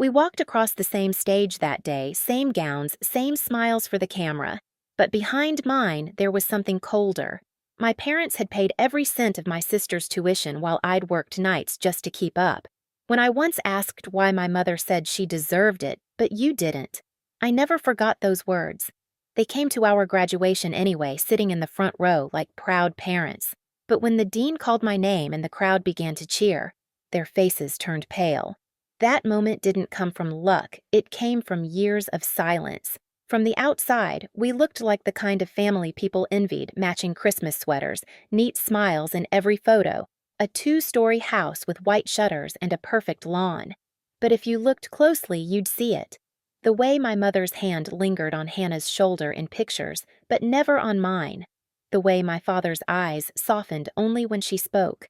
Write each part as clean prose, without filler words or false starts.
We walked across the same stage that day, same gowns, same smiles for the camera. But behind mine, there was something colder. My parents had paid every cent of my sister's tuition while I'd worked nights just to keep up. When I once asked why my mother said she deserved it, but you didn't, I never forgot those words. They came to our graduation anyway, sitting in the front row like proud parents. But when the dean called my name and the crowd began to cheer, their faces turned pale. That moment didn't come from luck, it came from years of silence. From the outside, we looked like the kind of family people envied, matching Christmas sweaters, neat smiles in every photo, a two-story house with white shutters and a perfect lawn. But if you looked closely, you'd see it. The way my mother's hand lingered on Hannah's shoulder in pictures, but never on mine. The way my father's eyes softened only when she spoke.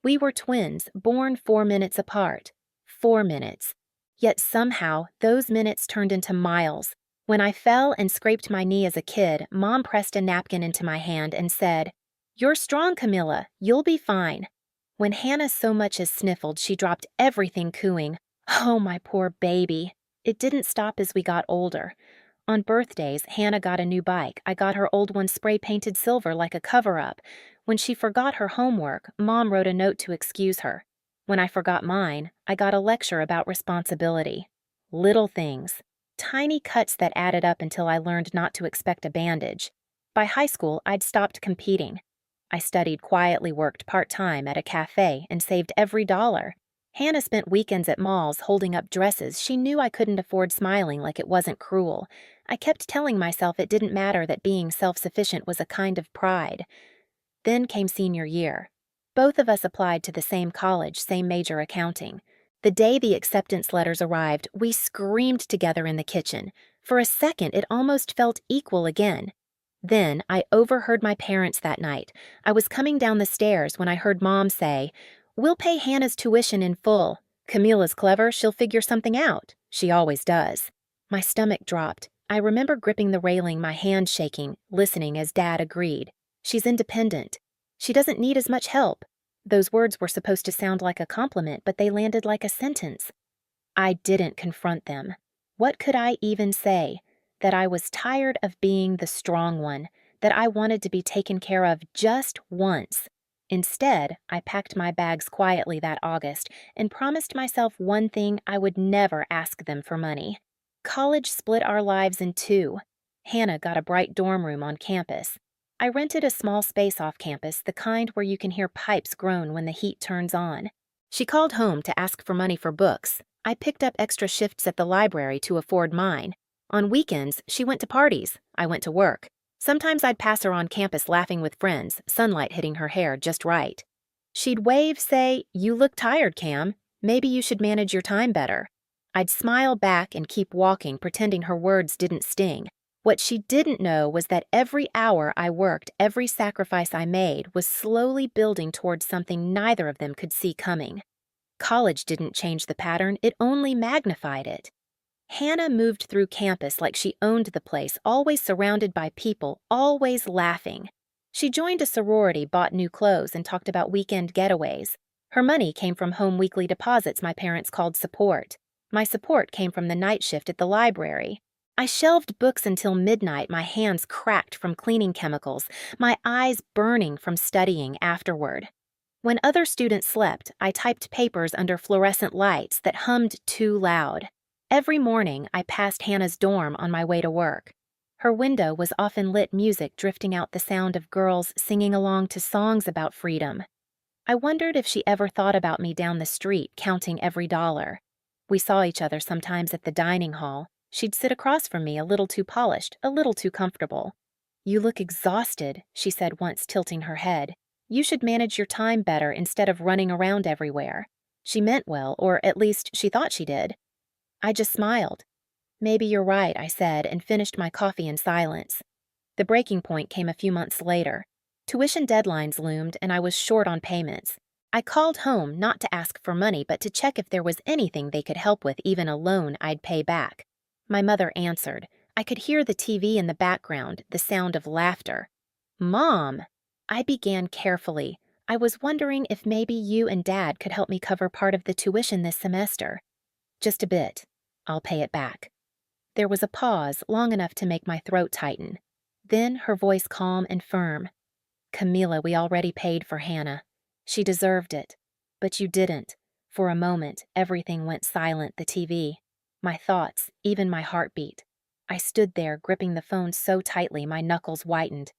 We were twins, born 4 minutes apart. 4 minutes. Yet somehow, those minutes turned into miles. When I fell and scraped my knee as a kid, Mom pressed a napkin into my hand and said, "You're strong, Camilla. You'll be fine." When Hannah so much as sniffled, she dropped everything, cooing, "Oh, my poor baby." It didn't stop as we got older. On birthdays, Hannah got a new bike. I got her old one spray-painted silver like a cover-up. When she forgot her homework, Mom wrote a note to excuse her. When I forgot mine, I got a lecture about responsibility. Little things. Tiny cuts that added up until I learned not to expect a bandage. By high school, I'd stopped competing. I studied quietly, worked part-time at a cafe, and saved every dollar. Hannah spent weekends at malls holding up dresses she knew I couldn't afford, smiling like it wasn't cruel. I kept telling myself it didn't matter, that being self-sufficient was a kind of pride. Then came senior year. Both of us applied to the same college, same major, accounting. The day the acceptance letters arrived, we screamed together in the kitchen. For a second, it almost felt equal again. Then I overheard my parents that night. I was coming down the stairs when I heard Mom say, "We'll pay Hannah's tuition in full. Camilla's clever, she'll figure something out. She always does." My stomach dropped. I remember gripping the railing, my hand shaking, listening as Dad agreed. "She's independent. She doesn't need as much help." Those words were supposed to sound like a compliment, but they landed like a sentence. I didn't confront them. What could I even say? That I was tired of being the strong one, that I wanted to be taken care of just once. Instead, I packed my bags quietly that August and promised myself one thing: I would never ask them for money. College split our lives in two. Hannah got a bright dorm room on campus. I rented a small space off campus, the kind where you can hear pipes groan when the heat turns on. She called home to ask for money for books. I picked up extra shifts at the library to afford mine. On weekends, she went to parties. I went to work. Sometimes I'd pass her on campus laughing with friends, sunlight hitting her hair just right. She'd wave, say, "You look tired, Cam. Maybe you should manage your time better." I'd smile back and keep walking, pretending her words didn't sting. What she didn't know was that every hour I worked, every sacrifice I made, was slowly building towards something neither of them could see coming. College didn't change the pattern, it only magnified it. Hannah moved through campus like she owned the place, always surrounded by people, always laughing. She joined a sorority, bought new clothes, and talked about weekend getaways. Her money came from home weekly deposits my parents called support. My support came from the night shift at the library. I shelved books until midnight, my hands cracked from cleaning chemicals, my eyes burning from studying afterward. When other students slept, I typed papers under fluorescent lights that hummed too loud. Every morning, I passed Hannah's dorm on my way to work. Her window was often lit, music drifting out, the sound of girls singing along to songs about freedom. I wondered if she ever thought about me down the street, counting every dollar. We saw each other sometimes at the dining hall. She'd sit across from me, a little too polished, a little too comfortable. "You look exhausted," she said once, tilting her head. "You should manage your time better instead of running around everywhere." She meant well, or at least she thought she did. I just smiled. "Maybe you're right," I said, and finished my coffee in silence. The breaking point came a few months later. Tuition deadlines loomed, and I was short on payments. I called home not to ask for money, but to check if there was anything they could help with, even a loan I'd pay back. My mother answered. I could hear the TV in the background, the sound of laughter. "Mom!" I began carefully. "I was wondering if maybe you and Dad could help me cover part of the tuition this semester." Just a bit. I'll pay it back. There was a pause long enough to make my throat tighten. Then her voice calm and firm. Camila, we already paid for Hannah. She deserved it. But you didn't. For a moment, everything went silent, the TV. My thoughts, even my heartbeat. I stood there, gripping the phone so tightly my knuckles whitened.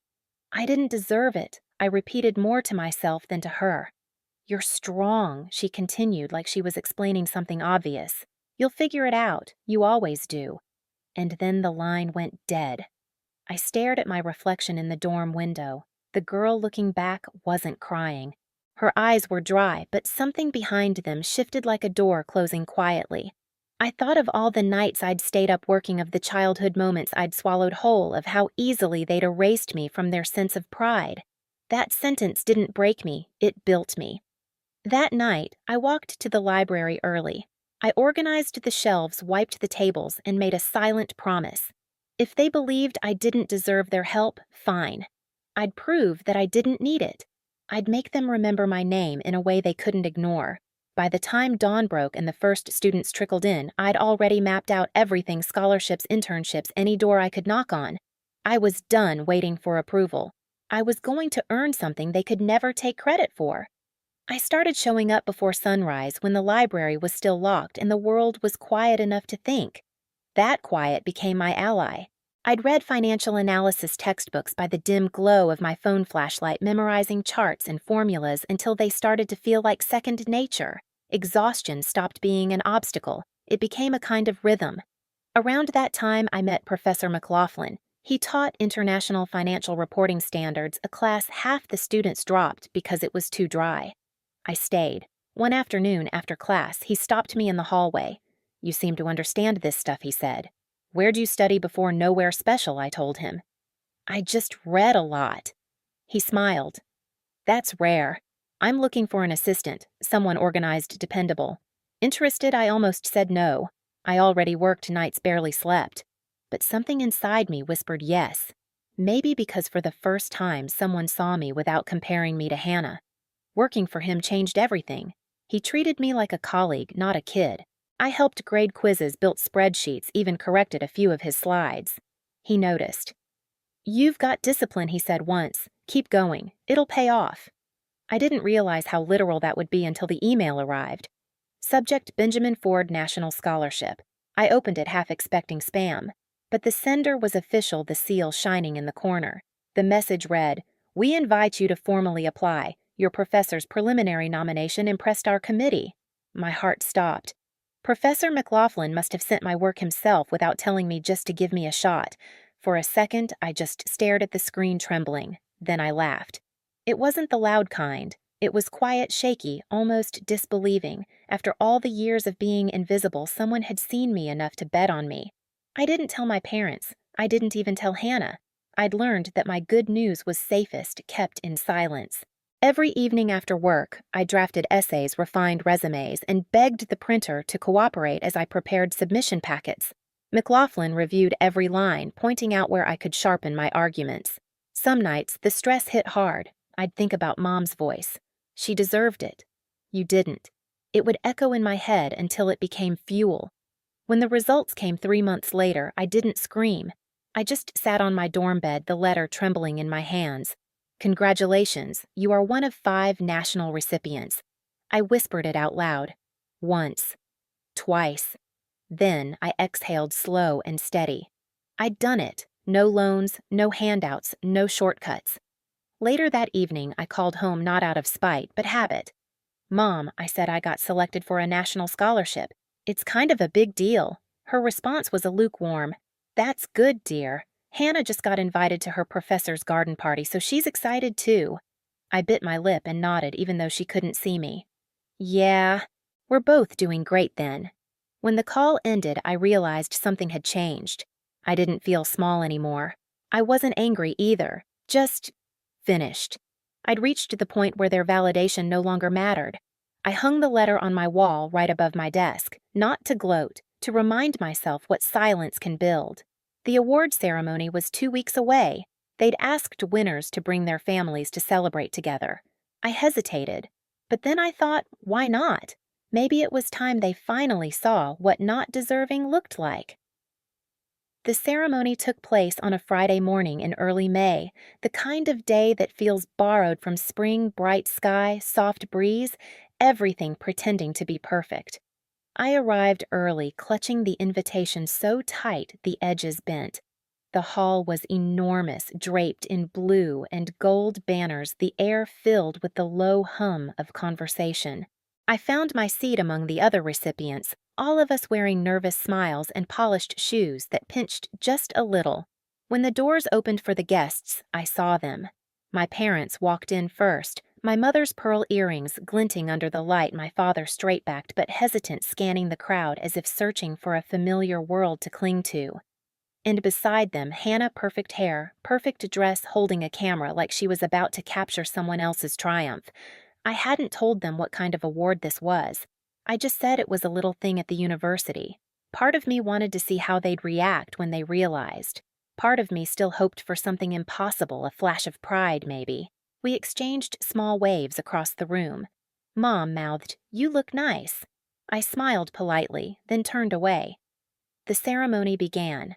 I didn't deserve it, I repeated more to myself than to her. You're strong, she continued like she was explaining something obvious. You'll figure it out. You always do. And then the line went dead. I stared at my reflection in the dorm window. The girl looking back wasn't crying. Her eyes were dry, but something behind them shifted like a door closing quietly. I thought of all the nights I'd stayed up working, of the childhood moments I'd swallowed whole, of how easily they'd erased me from their sense of pride. That sentence didn't break me, it built me. That night, I walked to the library early. I organized the shelves, wiped the tables, and made a silent promise. If they believed I didn't deserve their help, fine. I'd prove that I didn't need it. I'd make them remember my name in a way they couldn't ignore. By the time dawn broke and the first students trickled in, I'd already mapped out everything: scholarships, internships, any door I could knock on. I was done waiting for approval. I was going to earn something they could never take credit for. I started showing up before sunrise when the library was still locked and the world was quiet enough to think. That quiet became my ally. I'd read financial analysis textbooks by the dim glow of my phone flashlight, memorizing charts and formulas until they started to feel like second nature. Exhaustion stopped being an obstacle. It became a kind of rhythm. Around that time, I met Professor McLaughlin. He taught International Financial Reporting Standards, a class half the students dropped because it was too dry. I stayed. One afternoon after class, he stopped me in the hallway. You seem to understand this stuff, he said. Where'd you study before Nowhere Special? I told him. I just read a lot. He smiled. That's rare. I'm looking for an assistant, someone organized, dependable. Interested? I almost said no. I already worked nights, barely slept. But something inside me whispered yes. Maybe because for the first time someone saw me without comparing me to Hannah. Working for him changed everything. He treated me like a colleague, not a kid. I helped grade quizzes, built spreadsheets, even corrected a few of his slides. He noticed. You've got discipline, he said once. Keep going. It'll pay off. I didn't realize how literal that would be until the email arrived. Subject: Benjamin Ford National Scholarship. I opened it, half expecting spam. But the sender was official, the seal shining in the corner. The message read, "We invite you to formally apply. Your professor's preliminary nomination impressed our committee." My heart stopped. Professor McLaughlin must have sent my work himself without telling me, just to give me a shot. For a second, I just stared at the screen, trembling. Then I laughed. It wasn't the loud kind. It was quiet, shaky, almost disbelieving. After all the years of being invisible, someone had seen me enough to bet on me. I didn't tell my parents. I didn't even tell Hannah. I'd learned that my good news was safest kept in silence. Every evening after work, I drafted essays, refined resumes, and begged the printer to cooperate as I prepared submission packets. McLaughlin reviewed every line, pointing out where I could sharpen my arguments. Some nights, the stress hit hard. I'd think about Mom's voice. She deserved it. You didn't. It would echo in my head until it became fuel. When the results came 3 months later, I didn't scream. I just sat on my dorm bed, the letter trembling in my hands. Congratulations, you are one of 5 national recipients. I whispered it out loud. Once. Twice. Then I exhaled slow and steady. I'd done it. No loans, no handouts, no shortcuts. Later that evening, I called home, not out of spite, but habit. Mom, I said I got selected for a national scholarship. It's kind of a big deal. Her response was a lukewarm, "That's good, dear. Hannah just got invited to her professor's garden party, so she's excited too." I bit my lip and nodded, even though she couldn't see me. Yeah, we're both doing great then. When the call ended, I realized something had changed. I didn't feel small anymore. I wasn't angry either, just finished. I'd reached the point where their validation no longer mattered. I hung the letter on my wall right above my desk, not to gloat, to remind myself what silence can build. The award ceremony was 2 weeks away. They'd asked winners to bring their families to celebrate together. I hesitated, but then I thought, why not? Maybe it was time they finally saw what not deserving looked like. The ceremony took place on a Friday morning in early May, the kind of day that feels borrowed from spring, bright sky, soft breeze, everything pretending to be perfect. I arrived early, clutching the invitation so tight the edges bent. The hall was enormous, draped in blue and gold banners, the air filled with the low hum of conversation. I found my seat among the other recipients, all of us wearing nervous smiles and polished shoes that pinched just a little. When the doors opened for the guests, I saw them. My parents walked in first, my mother's pearl earrings glinting under the light, my father straight-backed but hesitant, scanning the crowd as if searching for a familiar world to cling to. And beside them, Hannah, perfect hair, perfect dress, holding a camera like she was about to capture someone else's triumph. I hadn't told them what kind of award this was. I just said it was a little thing at the university. Part of me wanted to see how they'd react when they realized. Part of me still hoped for something impossible, a flash of pride, maybe. We exchanged small waves across the room. Mom mouthed, "You look nice." I smiled politely, then turned away. The ceremony began.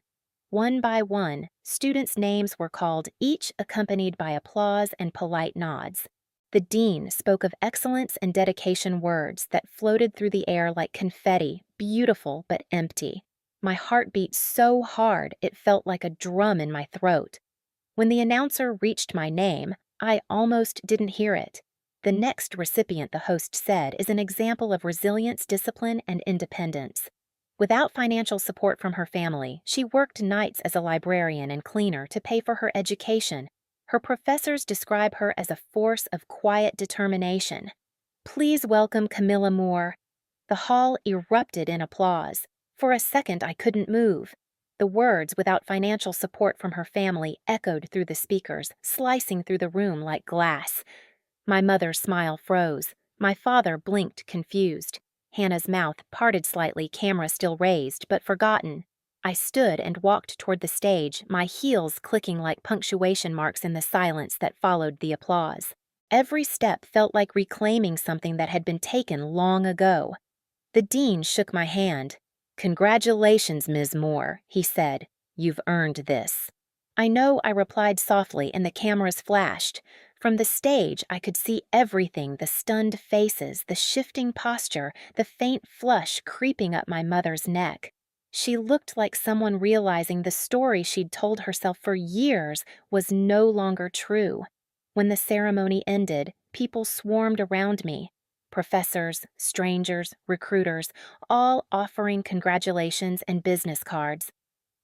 One by one, students' names were called, each accompanied by applause and polite nods. The dean spoke of excellence and dedication, words that floated through the air like confetti, beautiful but empty. My heart beat so hard it felt like a drum in my throat. When the announcer reached my name, I almost didn't hear it. The next recipient, the host said, is an example of resilience, discipline, and independence. Without financial support from her family, she worked nights as a librarian and cleaner to pay for her education. Her professors describe her as a force of quiet determination. Please welcome Camilla Moore. The hall erupted in applause. For a second, I couldn't move. The words, without financial support from her family, echoed through the speakers, slicing through the room like glass. My mother's smile froze. My father blinked, confused. Hannah's mouth parted slightly, camera still raised, but forgotten. I stood and walked toward the stage, my heels clicking like punctuation marks in the silence that followed the applause. Every step felt like reclaiming something that had been taken long ago. The dean shook my hand. "Congratulations, Ms. Moore," he said. "You've earned this." I know, I replied softly, and the cameras flashed. From the stage, I could see everything, the stunned faces, the shifting posture, the faint flush creeping up my mother's neck. She looked like someone realizing the story she'd told herself for years was no longer true. When the ceremony ended, people swarmed around me. Professors, strangers, recruiters, all offering congratulations and business cards.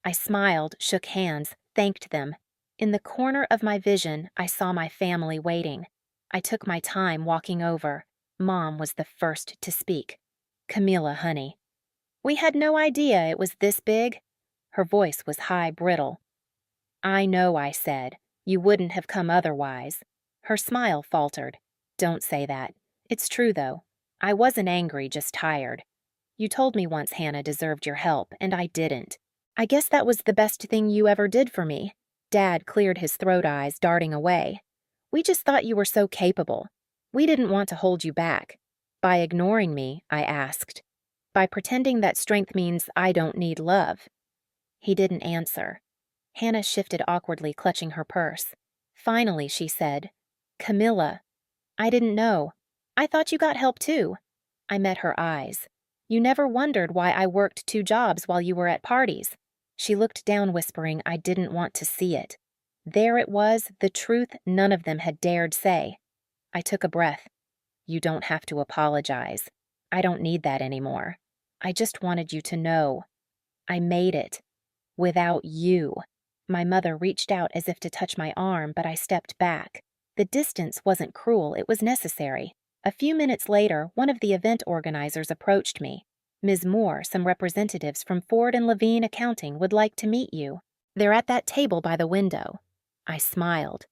I smiled, shook hands, thanked them. In the corner of my vision, I saw my family waiting. I took my time walking over. Mom was the first to speak. "Camilla, honey." "We had no idea it was this big." Her voice was high, brittle. "I know," I said. "You wouldn't have come otherwise." Her smile faltered. "Don't say that. It's true, though. I wasn't angry, just tired. You told me once Hannah deserved your help, and I didn't. I guess that was the best thing you ever did for me." Dad cleared his throat, eyes darting away. "We just thought you were so capable. We didn't want to hold you back." "By ignoring me?" I asked. "By pretending that strength means I don't need love." He didn't answer. Hannah shifted awkwardly, clutching her purse. Finally, she said, "Camilla, I didn't know. I thought you got help too." I met her eyes. "You never wondered why I worked 2 jobs while you were at parties." She looked down, whispering I didn't want to see it. There it was, the truth none of them had dared say. I took a breath. "You don't have to apologize. I don't need that anymore. I just wanted you to know. I made it. Without you." My mother reached out as if to touch my arm, but I stepped back. The distance wasn't cruel, it was necessary. A few minutes later, one of the event organizers approached me. "Ms. Moore, some representatives from Ford and Levine Accounting would like to meet you. They're at that table by the window." I smiled.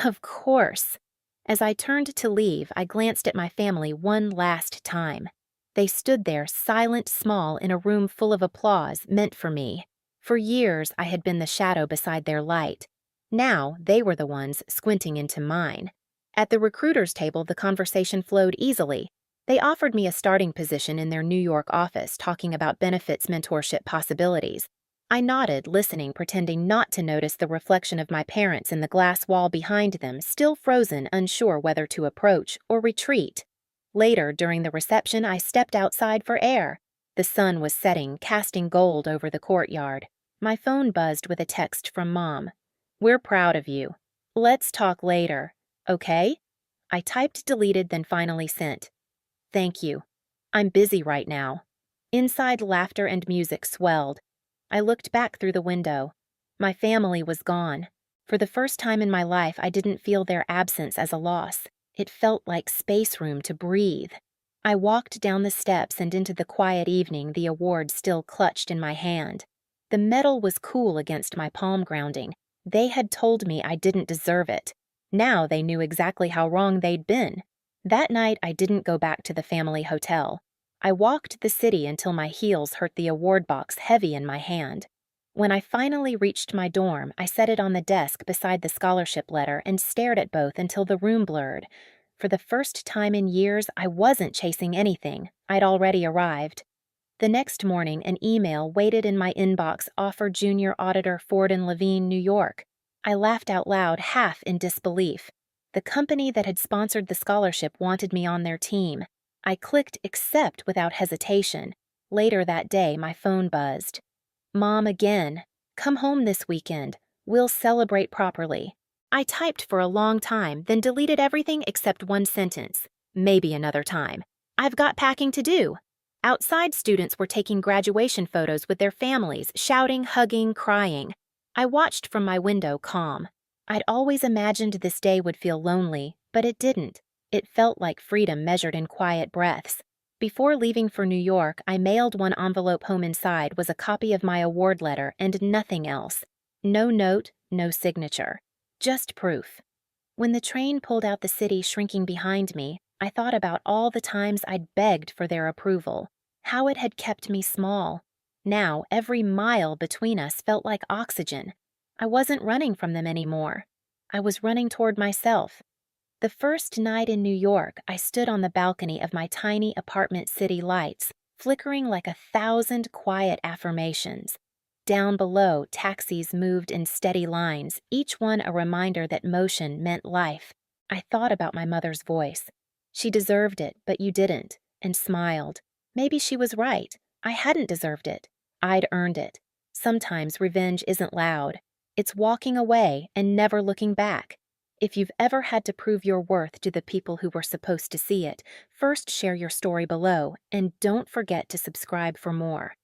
Of course. As I turned to leave, I glanced at my family one last time. They stood there, silent, small, in a room full of applause meant for me. For years, I had been the shadow beside their light. Now, they were the ones squinting into mine. At the recruiter's table, the conversation flowed easily. They offered me a starting position in their New York office, talking about benefits mentorship possibilities. I nodded, listening, pretending not to notice the reflection of my parents in the glass wall behind them, still frozen, unsure whether to approach or retreat. Later, during the reception, I stepped outside for air. The sun was setting, casting gold over the courtyard. My phone buzzed with a text from Mom. "We're proud of you. Let's talk later. Okay?" I typed deleted, then finally sent. "Thank you. I'm busy right now." Inside, laughter and music swelled. I looked back through the window. My family was gone. For the first time in my life, I didn't feel their absence as a loss. It felt like space room to breathe. I walked down the steps and into the quiet evening, the award still clutched in my hand. The medal was cool against my palm grounding. They had told me I didn't deserve it. Now they knew exactly how wrong they'd been. That night, I didn't go back to the family hotel. I walked the city until my heels hurt the award box heavy in my hand. When I finally reached my dorm, I set it on the desk beside the scholarship letter and stared at both until the room blurred. For the first time in years, I wasn't chasing anything. I'd already arrived. The next morning, an email waited in my inbox, offered Junior Auditor Ford and Levine, New York. I laughed out loud, half in disbelief. The company that had sponsored the scholarship wanted me on their team. I clicked accept without hesitation. Later that day, my phone buzzed. "Mom again. Come home this weekend. We'll celebrate properly." I typed for a long time, then deleted everything except one sentence. "Maybe another time. I've got packing to do." Outside, students were taking graduation photos with their families, shouting, hugging, crying. I watched from my window, calm. I'd always imagined this day would feel lonely, but it didn't. It felt like freedom measured in quiet breaths. Before leaving for New York, I mailed one envelope. Home inside was a copy of my award letter and nothing else. No note, no signature. Just proof. When the train pulled out the city shrinking behind me, I thought about all the times I'd begged for their approval, how it had kept me small. Now, every mile between us felt like oxygen. I wasn't running from them anymore. I was running toward myself. The first night in New York, I stood on the balcony of my tiny apartment, city lights, flickering like 1,000 quiet affirmations. Down below, taxis moved in steady lines, each one a reminder that motion meant life. I thought about my mother's voice. "She deserved it, but you didn't," and smiled. Maybe she was right. I hadn't deserved it. I'd earned it. Sometimes revenge isn't loud. It's walking away and never looking back. If you've ever had to prove your worth to the people who were supposed to see it, first share your story below, and don't forget to subscribe for more.